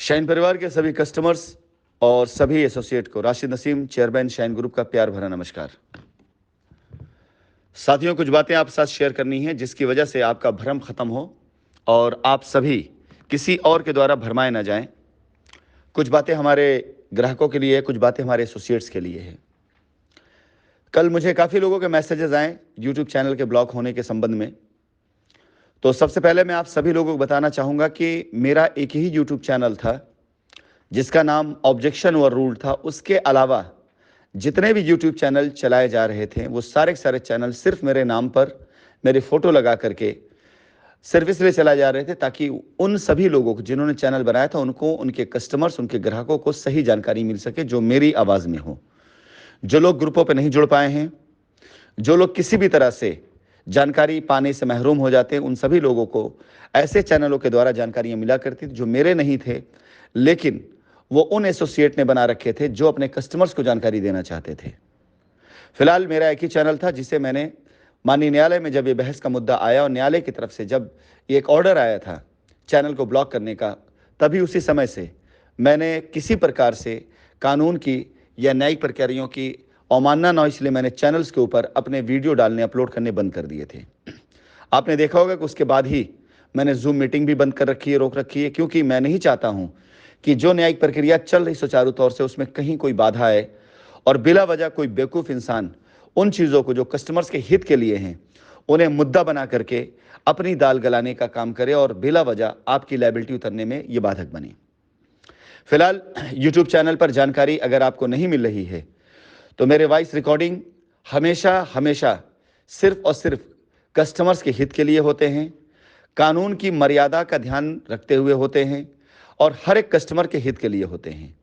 Shine परिवार के सभी कस्टमर्स और सभी एसोसिएट को Rashid Naseem chairman shine group का प्यार भरा नमस्कार। साथियों, कुछ बातें आप साथ शेयर करनी है जिसकी वजह से आपका भ्रम खत्म हो और आप सभी किसी और के द्वारा भरमाए ना जाएं। कुछ बातें हमारे ग्राहकों के लिए है, कुछ बातें हमारे एसोसिएट्स के लिए है। कल मुझे काफ़ी लोगों के मैसेजेस आए यूट्यूब चैनल के ब्लॉक होने के संबंध में। तो सबसे पहले मैं आप सभी लोगों को बताना चाहूँगा कि मेरा एक ही यूट्यूब चैनल था जिसका नाम ऑब्जेक्शन ओवर रूल था। उसके अलावा जितने भी यूट्यूब चैनल चलाए जा रहे थे वो सारे के सारे चैनल सिर्फ मेरे नाम पर मेरी फ़ोटो लगा करके सिर्फ इसलिए चलाए जा रहे थे ताकि उन सभी लोगों को जिन्होंने चैनल बनाया था उनको, उनके कस्टमर्स, उनके ग्राहकों को सही जानकारी मिल सके जो मेरी आवाज़ में हो। जो लोग ग्रुपों पर नहीं जुड़ पाए हैं, जो लोग किसी भी तरह से जानकारी पाने से महरूम हो जाते हैं, उन सभी लोगों को ऐसे चैनलों के द्वारा जानकारियाँ मिला करती थी जो मेरे नहीं थे, लेकिन वो उन एसोसिएट ने बना रखे थे जो अपने कस्टमर्स को जानकारी देना चाहते थे। फिलहाल मेरा एक ही चैनल था जिसे मैंने माननीय न्यायालय में जब ये बहस का मुद्दा आया और न्यायालय की तरफ से जब एक ऑर्डर आया था चैनल को ब्लॉक करने का, तभी उसी समय से मैंने किसी प्रकार से कानून की या न्यायिक प्रक्रियाओं की अवमानना न हो इसलिए मैंने चैनल्स के ऊपर अपने वीडियो डालने, अपलोड करने बंद कर दिए थे। आपने देखा होगा कि उसके बाद ही मैंने जूम मीटिंग भी बंद कर रखी है, रोक रखी है, क्योंकि मैं नहीं चाहता हूं कि जो न्यायिक प्रक्रिया चल रही सुचारू तौर से उसमें कहीं कोई बाधा आए और बिला वजह कोई बेवकूफ़ इंसान उन चीज़ों को जो कस्टमर्स के हित के लिए हैं उन्हें मुद्दा बना करके अपनी दाल गलाने का काम करे और बिला वजह आपकी लायबिलिटी उतरने में ये बाधक बने। फिलहाल यूट्यूब चैनल पर जानकारी अगर आपको नहीं मिल रही है तो मेरे वॉइस रिकॉर्डिंग हमेशा हमेशा सिर्फ और सिर्फ कस्टमर्स के हित के लिए होते हैं, कानून की मर्यादा का ध्यान रखते हुए होते हैं और हर एक कस्टमर के हित के लिए होते हैं।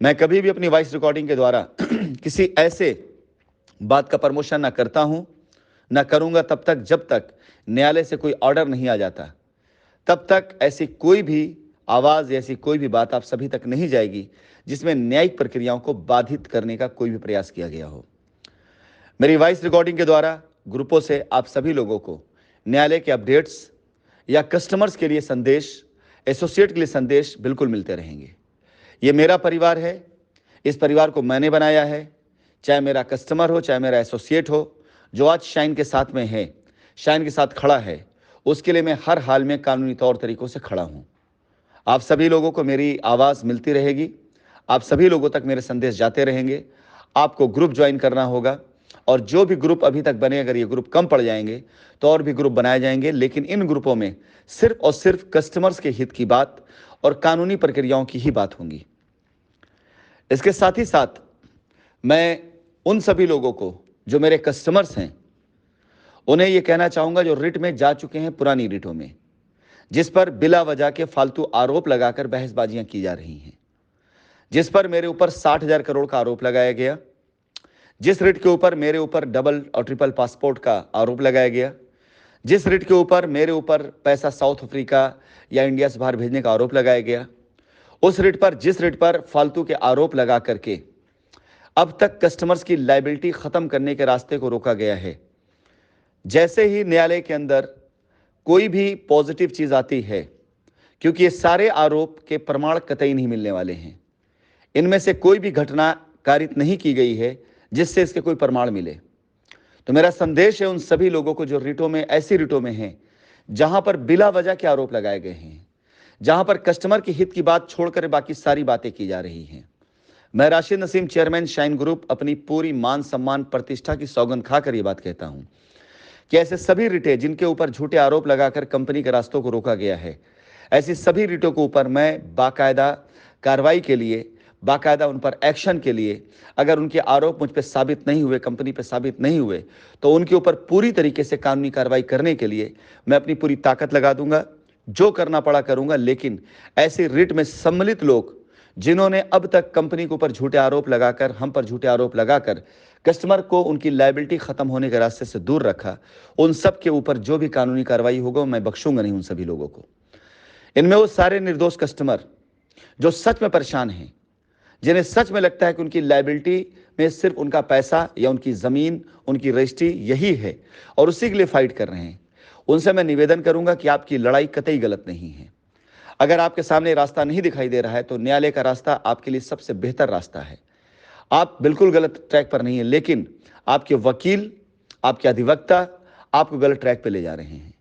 मैं कभी भी अपनी वॉइस रिकॉर्डिंग के द्वारा किसी ऐसे बात का प्रमोशन ना करता हूं, ना करूंगा तब तक जब तक न्यायालय से कोई ऑर्डर नहीं आ जाता। तब तक ऐसी कोई भी आवाज़, ऐसी कोई भी बात आप सभी तक नहीं जाएगी जिसमें न्यायिक प्रक्रियाओं को बाधित करने का कोई भी प्रयास किया गया हो। मेरी वॉइस रिकॉर्डिंग के द्वारा ग्रुपों से आप सभी लोगों को न्यायालय के अपडेट्स या कस्टमर्स के लिए संदेश, एसोसिएट के लिए संदेश बिल्कुल मिलते रहेंगे। ये मेरा परिवार है, इस परिवार को मैंने बनाया है। चाहे मेरा कस्टमर हो, चाहे मेरा एसोसिएट हो, जो आज शाइन के साथ में है, शाइन के साथ खड़ा है, उसके लिए मैं हर हाल में कानूनी तौर तरीकों से खड़ा हूँ। आप सभी लोगों को मेरी आवाज़ मिलती रहेगी, आप सभी लोगों तक मेरे संदेश जाते रहेंगे। आपको ग्रुप ज्वाइन करना होगा और जो भी ग्रुप अभी तक बने, अगर ये ग्रुप कम पड़ जाएंगे तो और भी ग्रुप बनाए जाएंगे, लेकिन इन ग्रुपों में सिर्फ और सिर्फ कस्टमर्स के हित की बात और कानूनी प्रक्रियाओं की ही बात होंगी। इसके साथ ही साथ मैं उन सभी लोगों को जो मेरे कस्टमर्स हैं उन्हें ये कहना चाहूँगा जो रिट में जा चुके हैं, पुरानी रिटों में, जिस पर बिला वजह के फालतू आरोप लगाकर बहसबाजियां की जा रही हैं, जिस पर मेरे ऊपर 60,000 करोड़ का आरोप लगाया गया, जिस रिट के ऊपर मेरे ऊपर डबल और ट्रिपल पासपोर्ट का आरोप लगाया गया, जिस रिट के ऊपर मेरे ऊपर पैसा साउथ अफ्रीका या इंडिया से बाहर भेजने का आरोप लगाया गया, उस रिट पर, जिस रिट पर फालतू के आरोप लगा करके अब तक कस्टमर्स की लायबिलिटी खत्म करने के रास्ते को रोका गया है। जैसे ही न्यायालय के अंदर कोई भी पॉजिटिव चीज आती है, क्योंकि ये सारे आरोप के प्रमाण कतई नहीं मिलने वाले हैं, इनमें से कोई भी घटना कारित नहीं की गई है जिससे इसके कोई प्रमाण मिले, तो मेरा संदेश है उन सभी लोगों को जो रिटों में, ऐसी रिटों में हैं जहां पर बिला वजह के आरोप लगाए गए हैं, जहां पर कस्टमर के हित की बात छोड़कर बाकी सारी बातें की जा रही हैं। मैं Rashid Naseem chairman shine group अपनी पूरी मान सम्मान प्रतिष्ठा की सौगंध खाकर ये बात कहता हूं कि ऐसे सभी रिटें जिनके ऊपर झूठे आरोप लगाकर कंपनी के रास्तों को रोका गया है, ऐसी सभी रिटों के ऊपर मैं बाकायदा कार्रवाई के लिए, बाकायदा उन पर एक्शन के लिए, अगर उनके आरोप मुझ पर साबित नहीं हुए, कंपनी पर साबित नहीं हुए, तो उनके ऊपर पूरी तरीके से कानूनी कार्रवाई करने के लिए मैं अपनी पूरी ताकत लगा दूंगा। जो करना पड़ा करूंगा, लेकिन ऐसे रिट में सम्मिलित लोग जिन्होंने अब तक कंपनी के ऊपर झूठे आरोप लगाकर, हम पर झूठे आरोप लगाकर कस्टमर को उनकी लायबिलिटी खत्म होने के रास्ते से दूर रखा, उन सब के ऊपर जो भी कानूनी कार्रवाई होगा मैं बख्शूंगा नहीं उन सभी लोगों को। इनमें वो सारे निर्दोष कस्टमर जो सच में परेशान हैं, जिन्हें सच में लगता है कि उनकी लायबिलिटी में सिर्फ उनका पैसा या उनकी ज़मीन, उनकी रजिस्ट्री यही है और उसी के लिए फाइट कर रहे हैं, उनसे मैं निवेदन करूंगा कि आपकी लड़ाई कतई गलत नहीं है। अगर आपके सामने रास्ता नहीं दिखाई दे रहा है तो न्यायालय का रास्ता आपके लिए सबसे बेहतर रास्ता है। आप बिल्कुल गलत ट्रैक पर नहीं है, लेकिन आपके वकील, आपके अधिवक्ता आपको गलत ट्रैक पर ले जा रहे हैं।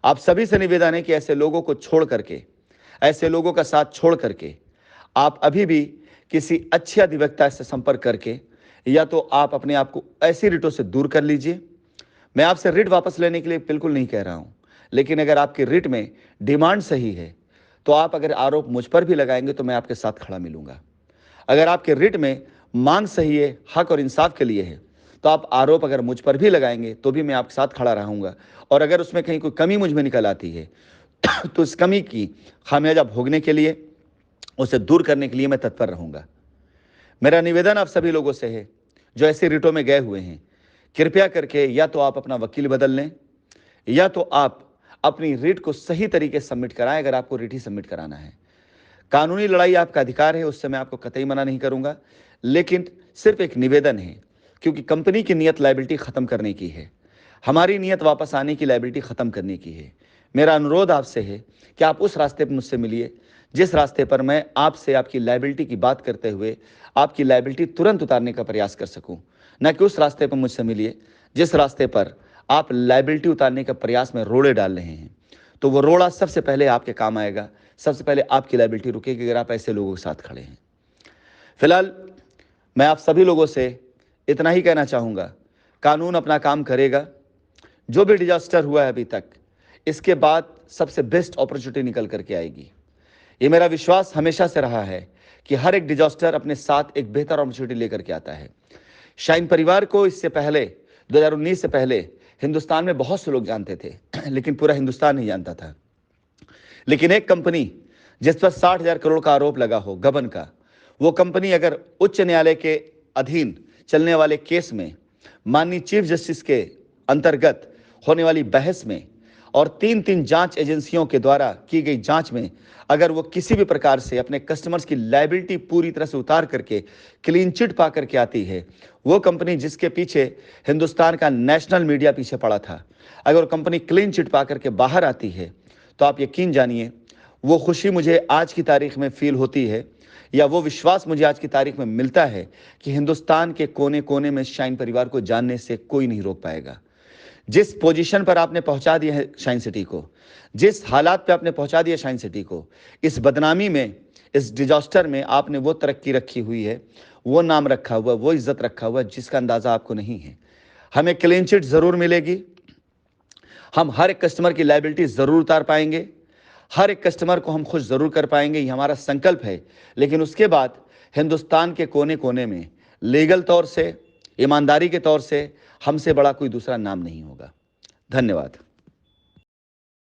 आप सभी से निवेदन है कि ऐसे लोगों को छोड़ करके, ऐसे लोगों का साथ छोड़ करके आप अभी भी किसी अच्छे अधिवक्ता से संपर्क करके या तो आप अपने आप को ऐसी रिटों से दूर कर लीजिए। मैं आपसे रिट वापस लेने के लिए बिल्कुल नहीं कह रहा हूं, लेकिन अगर आपकी रिट में डिमांड सही है तो आप अगर आरोप मुझ पर भी लगाएंगे तो मैं आपके साथ खड़ा मिलूंगा। अगर आपके रिट में मांग सही है, हक और इंसाफ के लिए है, तो आप आरोप अगर मुझ पर भी लगाएंगे तो भी मैं आपके साथ खड़ा रहूंगा। और अगर उसमें कहीं कोई कमी मुझ में निकल आती है तो इस कमी की खामियाजा भोगने के लिए, उसे दूर करने के लिए मैं तत्पर रहूंगा। मेरा निवेदन आप सभी लोगों से है जो ऐसे रिटों में गए हुए हैं, कृपया करके या तो आप अपना वकील बदल लें या तो आप अपनी रिट को सही तरीके से सबमिट कराएं, अगर आपको रिट ही सबमिट कराना है। कानूनी लड़ाई आपका अधिकार है, उससे मैं आपको कतई मना नहीं करूंगा, लेकिन सिर्फ एक निवेदन है, क्योंकि कंपनी की नियत लायबिलिटी खत्म करने की है, हमारी नियत वापस आने की लायबिलिटी खत्म करने की है। मेरा अनुरोध आपसे है कि आप उस रास्ते पर मुझसे मिलिए जिस रास्ते पर मैं आपसे आपकी लायबिलिटी की बात करते हुए आपकी लायबिलिटी तुरंत उतारने का प्रयास कर सकूं, न कि उस रास्ते पर मुझसे मिलिए जिस रास्ते पर आप लायबिलिटी उतारने का प्रयास में रोड़े डाल रहे हैं। तो वो रोड़ा सबसे पहले आपके काम आएगा, सबसे पहले आपकी लायबिलिटी रुकेगी अगर आप ऐसे लोगों के साथ खड़े हैं। फिलहाल मैं आप सभी लोगों से इतना ही कहना चाहूँगा, कानून अपना काम करेगा। जो भी डिजास्टर हुआ है अभी तक, इसके बाद सबसे बेस्ट अपॉर्चुनिटी निकल करके आएगी। ये मेरा विश्वास हमेशा से रहा है कि हर एक डिजास्टर अपने साथ एक बेहतर अपॉर्चुनिटी लेकर के आता है। शाइन परिवार को इससे पहले 2019 से पहले हिंदुस्तान में बहुत से लोग जानते थे, लेकिन पूरा हिंदुस्तान नहीं जानता था। लेकिन एक कंपनी जिस पर 60,000 करोड़ का आरोप लगा हो गबन का, वो कंपनी अगर उच्च न्यायालय के अधीन चलने वाले केस में, माननीय चीफ जस्टिस के अंतर्गत होने वाली बहस में और 3 जांच एजेंसियों के द्वारा की गई जांच में अगर वो किसी भी प्रकार से अपने कस्टमर्स की लायबिलिटी पूरी तरह से उतार करके क्लीन चिट पा करके आती है, वो कंपनी जिसके पीछे हिंदुस्तान का नेशनल मीडिया पीछे पड़ा था, अगर वो कंपनी क्लीन चिट पा करके बाहर आती है तो आप यकीन जानिए वो खुशी मुझे आज की तारीख में फील होती है, या वो विश्वास मुझे आज की तारीख में मिलता है कि हिंदुस्तान के कोने कोने में शाइन परिवार को जानने से कोई नहीं रोक पाएगा। जिस पोजीशन पर आपने पहुंचा दिया है शाइन सिटी को, जिस हालात पे आपने पहुंचा दिया शाइन सिटी को, इस बदनामी में, इस डिजास्टर में आपने वो तरक्की रखी हुई है, वो नाम रखा हुआ, वो इज्जत रखा हुआ जिसका अंदाजा आपको नहीं है। हमें क्लीन चिट जरूर मिलेगी, हम हर एक कस्टमर की लायबिलिटी जरूर उतार पाएंगे, हर एक कस्टमर को हम खुश जरूर कर पाएंगे, ये हमारा संकल्प है। लेकिन उसके बाद हिंदुस्तान के कोने कोने में लीगल तौर से, ईमानदारी के तौर से हमसे बड़ा कोई दूसरा नाम नहीं होगा। धन्यवाद।